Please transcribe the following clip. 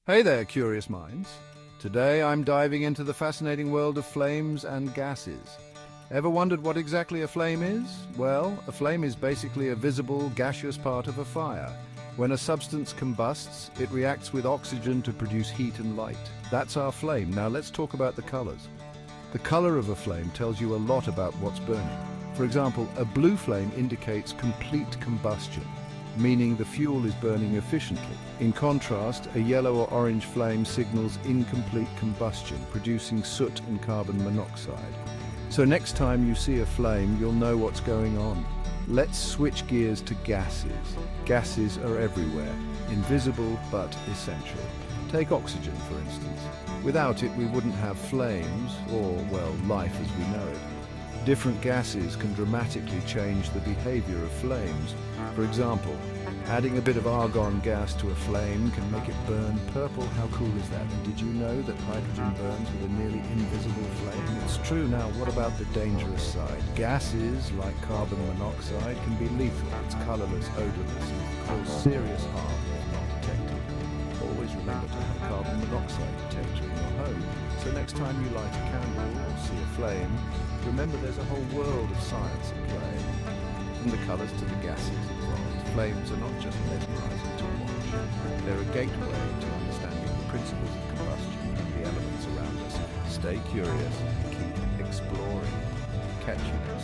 Hey there, curious minds. Today I'm diving into the fascinating world of flames and gases. Ever wondered what exactly a flame is? Well, a flame is basically a visible, gaseous part of a fire. When a substance combusts, it reacts with oxygen to produce heat and light. That's our flame. Now let's talk about the colors. The color of a flame tells you a lot about what's burning. For example, a blue flame indicates complete combustion, meaning the fuel is burning efficiently. In contrast, a yellow or orange flame signals incomplete combustion, producing soot and carbon monoxide. So next time you see a flame, you'll know what's going on. Let's switch gears to gases. Gases are everywhere, invisible but essential. Take oxygen, for instance. Without it, we wouldn't have flames, or, well, life as we know it. Different gases can dramatically change the behavior of flames. For example, adding a bit of argon gas to a flame can make it burn purple. How cool is that? And did you know that hydrogen burns with a nearly invisible flame? It's true. Now, what about the dangerous side? Gases, like carbon monoxide, can be lethal. It's colorless, odorless, and can cause serious harm if not detected. Always remember to have a carbon monoxide detector in your home. So next time you light a candle or see a flame, remember there's a whole world of science at play. From the colors to the gases involved, flames are not just mesmerizing to watch. They're a gateway to understanding the principles of combustion and the elements around us. Stay curious, keep exploring. Catch you next time.